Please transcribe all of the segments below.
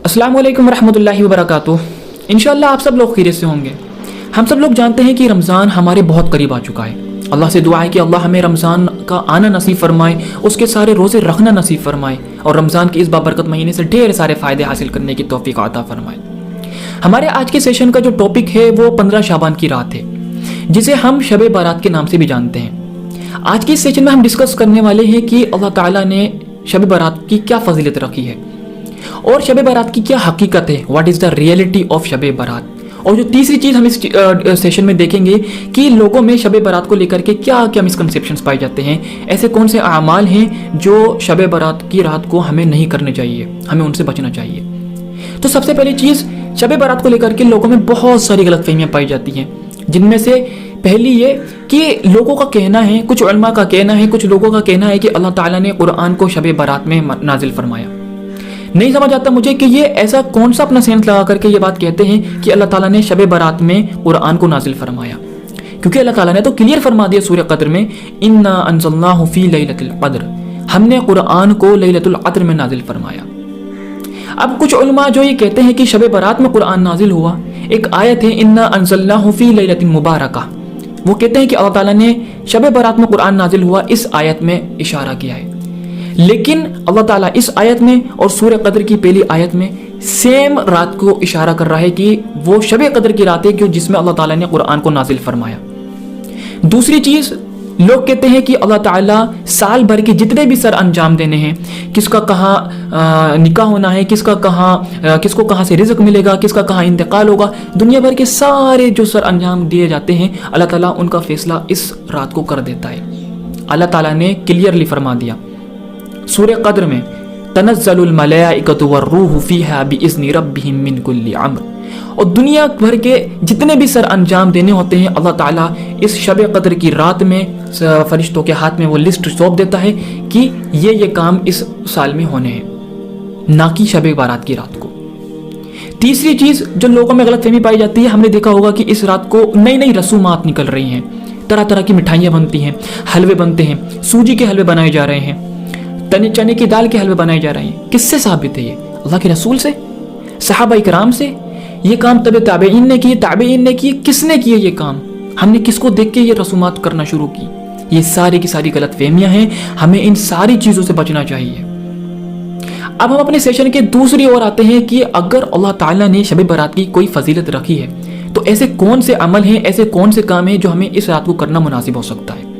अस्सलामु अलैकुम रहमतुल्लाहि व बरकातुहू। इंशाअल्लाह आप सब लोग खैरियत से होंगे। हम सब लोग जानते हैं कि रमज़ान हमारे बहुत करीब आ चुका है। अल्लाह से दुआ है कि अल्लाह हमें रमज़ान का आना नसीब फरमाए, उसके सारे रोज़े रखना नसीब फरमाए और रमज़ान के इस बाबरकत महीने से ढेर सारे फ़ायदे हासिल करने की तौफीक अता फरमाए। हमारे आज के सेशन का जो टॉपिक है वो 15 शाबान की रात है, जिसे हम शब बारात के नाम से भी जानते हैं। आज के इस सेशन में हम डिस्कस करने वाले हैं कि अल्लाह ताला ने शब बारात की क्या फजीलत रखी है और शब बारात की क्या हकीकत है, what is the reality of शब बारात। और जो तीसरी चीज़ हम इस सेशन में देखेंगे कि लोगों में शब बारात को लेकर के क्या क्या मिसकंसेप्शंस पाए जाते हैं, ऐसे कौन से अमाल हैं जो शब बारात की रात को हमें नहीं करने चाहिए, हमें उनसे बचना चाहिए। तो सबसे पहली चीज़, शब बारात को लेकर के लोगों में बहुत सारी गलतफहमियां पाई जाती हैं, जिनमें से पहली ये कि लोगों का कहना है, कुछ उलमा का कहना है, कुछ लोगों का कहना है कि अल्लाह ताला ने कुरान को शब बारात में नाजिल फरमाया। नहीं समझ आता मुझे कि ये ऐसा कौन सा अपना सेंस लगा करके ये बात कहते हैं कि अल्लाह ताला ने शब बारात में कुरान को नाजिल फरमाया, क्योंकि अल्लाह ताला ने तो क्लियर फरमा दिया सूरह क़द्र में, इन्ना अंज़लनाहु फ़ी लैलतिल क़द्र, हमने कुरान को लैलतुल क़द्र में नाजिल फरमाया। अब कुछ उलमा जो ये कहते हैं कि शब बारात में कुरान नाजिल हुआ, एक आयत है इन्ना अंज़लनाहु फ़ी लैलतिन मुबारका, वो कहते हैं कि अल्लाह ताला ने शब बारात में कुरान नाजिल हुआ इस आयत में इशारा किया है। लेकिन अल्लाह ताला इस आयत में और सूरह क़द्र की पहली आयत में सेम रात को इशारा कर रहा है कि वो शब क़द्र की रात है क्यों जिसमें अल्लाह ताला ने कुरान को नाजिल फरमाया। दूसरी चीज़, लोग कहते हैं कि अल्लाह ताला साल भर के जितने भी सर अंजाम देने हैं, किसका कहाँ निकाह होना है, किसको कहाँ से रिज़्क़ मिलेगा, किसका कहाँ इंतकाल होगा, दुनिया भर के सारे जो सर अंजाम दिए जाते हैं अल्लाह ताला उनका फैसला इस रात को कर देता है। अल्लाह ताला ने क्लियरली फरमा दिया सूरह क़द्र में, तनज़्ज़लुल मलाइकतु वर्रूहु फ़ीहा बिइज़्नि रब्बिहिम मिन कुल्लि अम्र, और दुनिया भर के जितने भी सर अंजाम देने होते हैं अल्लाह ताला इस शब क़द्र की रात में फरिश्तों के हाथ में वो लिस्ट सौंप देता है कि ये काम इस साल में होने हैं, ना कि शब बारात की रात को। तीसरी चीज़ जो लोगों में गलतफहमी पाई जाती है, हमने देखा होगा कि इस रात को नई नई रसूमात निकल रही हैं, तरह तरह की मिठाइयाँ बनती हैं, हलवे बनते हैं, सूजी के हलवे बनाए जा रहे हैं, चने की दाल के हलवे बनाए जा रहे हैं। किससे साबित है ये? अल्लाह के रसूल से, सहाबा इकराम से। ये काम तबे ताबेईन ने किए, ताबेईन ने किए, किसने किए ये काम? हमने किसको देख के ये रसूमात करना शुरू की? ये सारी की सारी गलत फहमियां हैं, हमें इन सारी चीज़ों से बचना चाहिए। अब हम अपने सेशन के दूसरी ओर आते हैं कि अगर अल्लाह ताला ने शब बारात की कोई फजीलत रखी है तो ऐसे कौन से अमल हैं, ऐसे कौन से काम हैं जो हमें इस रात को करना मुनासिब हो सकता है।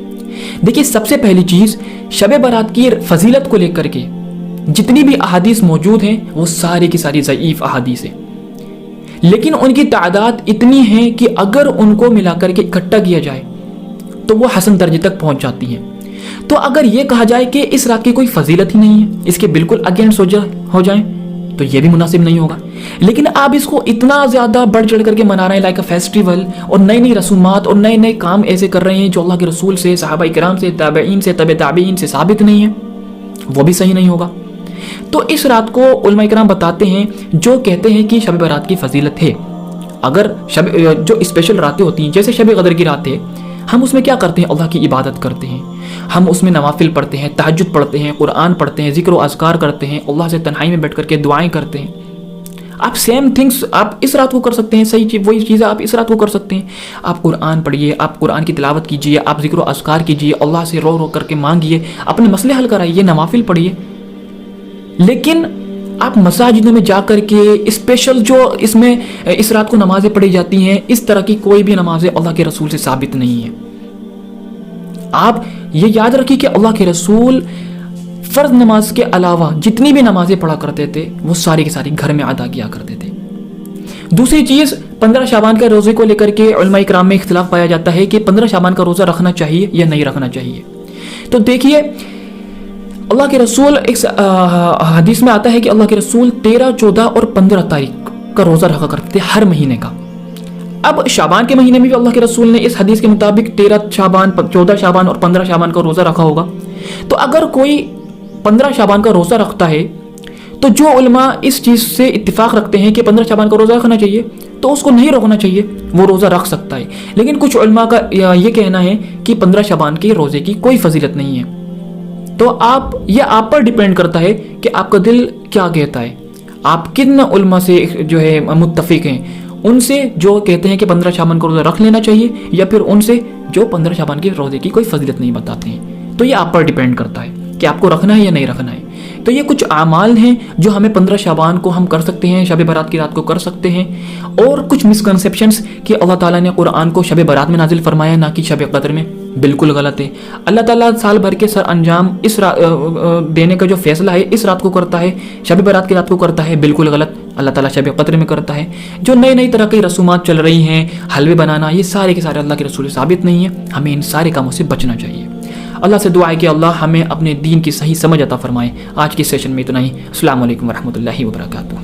देखिए, सबसे पहली चीज़, शब बारात की फजीलत को लेकर के जितनी भी अहादीस मौजूद हैं वो सारी की सारी ज़ईफ़ अहादीस हैं, लेकिन उनकी तादाद इतनी है कि अगर उनको मिलाकर के इकट्ठा किया जाए तो वो हसन दर्जे तक पहुंच जाती हैं। तो अगर ये कहा जाए कि इस रात की कोई फजीलत ही नहीं है, इसके बिल्कुल अगेंस्ट हो जाए तो ये भी मुनासिब नहीं होगा। लेकिन आप इसको इतना ज़्यादा बढ़ चढ़ करके मना रहे हैं लाइक अ फेस्टिवल, और नई नई रसूमात और नए नए काम ऐसे कर रहे हैं जो अल्लाह के रसूल से, सहाबा इकराम से, ताबेईन से, तबे ताबेईन से साबित नहीं है, वो भी सही नहीं होगा। तो इस रात को उलमा इकराम बताते हैं जो कहते हैं कि शब बारात की फजीलत है। अगर जो स्पेशल रातें होती हैं जैसे शब क़द्र की रात है, हम उसमें क्या करते हैं? अल्लाह की इबादत करते हैं, हम उसमें नवाफिल पढ़ते हैं, तहज्जुद पढ़ते हैं, कुरान पढ़ते हैं, ज़िक्र व अज़कार करते हैं, अल्लाह से तन्हाई में बैठ करके दुआएं करते हैं। आप सेम थिंग्स आप इस रात को कर सकते हैं, सही चीज़ वही चीज़ आप इस रात को कर सकते हैं। आप कुरान पढ़िए, आप कुरान की तिलावत कीजिए, आप ज़िक्र व अज़कार कीजिए, अल्लाह से रो रो करके मांगिए, अपने मसले हल कराइए, नवाफिल पढ़िए। लेकिन आप मसाजिदों में जा कर के स्पेशल जो इसमें इस रात को नमाज़ें पढ़ी जाती हैं, इस तरह की कोई भी नमाज़ें अल्लाह के रसूल से साबित नहीं है। आप ये याद रखिए कि अल्लाह के रसूल फ़र्ज नमाज के अलावा जितनी भी नमाज़ें पढ़ा करते थे वो सारी की सारी घर में अदा किया करते थे। दूसरी चीज़, 15 शाबान के रोज़े को लेकर के उलमा इकराम में इख्तिलाफ पाया जाता है कि 15 शाबान का रोज़ा रखना चाहिए या नहीं रखना चाहिए। तो देखिए, अल्लाह के रसूल, एक हदीस में आता है कि अल्लाह के रसूल 13, 14 और 15 तारीख का रोज़ा रखा करते थे हर महीने का। अब शाबान के महीने में भी अल्लाह के रसूल ने इस हदीस के मुताबिक 13 शाबान, 14 शाबान और 15 शाबान का रोज़ा रखा होगा। तो अगर कोई 15 शाबान का रोज़ा रखता है तो जो उलमा इस चीज़ से इत्तिफाक रखते हैं कि 15 शाबान का रोज़ा रखना चाहिए तो उसको नहीं रोकना चाहिए, वो रोज़ा रख सकता है। लेकिन कुछ उलमा का ये कहना है कि 15 शाबान के रोज़े की कोई फजीलत नहीं है। तो आप पर डिपेंड करता है कि आपका दिल क्या कहता है। آپ کتنا علماء سے جو ہے متفق ہیں، ان سے جو کہتے ہیں کہ 15 شعبان کا روزہ رکھ لینا چاہیے، یا پھر ان سے جو 15 شعبان کے روزے کی کوئی فضیلت نہیں بتاتے ہیں؟ تو یہ آپ پر ڈیپینڈ کرتا ہے کہ آپ کو رکھنا ہے یا نہیں رکھنا ہے۔ تو یہ کچھ اعمال ہیں جو ہمیں 15 شعبان کو ہم کر سکتے ہیں، شب برات کی رات کو کر سکتے ہیں۔ اور کچھ مسکنسیپشنس کہ اللہ تعالیٰ نے قرآن کو شب برات میں نازل فرمایا نہ کہ شب قدر میں، بالکل غلط ہے۔ اللہ تعالیٰ سال بھر کے سر انجام اس دینے کا جو فیصلہ ہے اس رات کو کرتا ہے، شب برات کی رات کو کرتا ہے، بالکل غلط۔ اللہ تعالیٰ شب قدر میں کرتا ہے۔ جو نئی طرح کی رسومات چل رہی ہیں، حلوے بنانا، یہ سارے کے سارے اللہ کے رسول ثابت نہیں ہیں، ہمیں ان سارے کاموں سے بچنا چاہیے۔ اللہ سے دعا ہے کہ اللہ ہمیں اپنے دین کی صحیح سمجھ عطا فرمائے۔ آج کے سیشن میں اتنا ہی۔ السلام علیکم ورحمۃ اللہ وبرکاتہ۔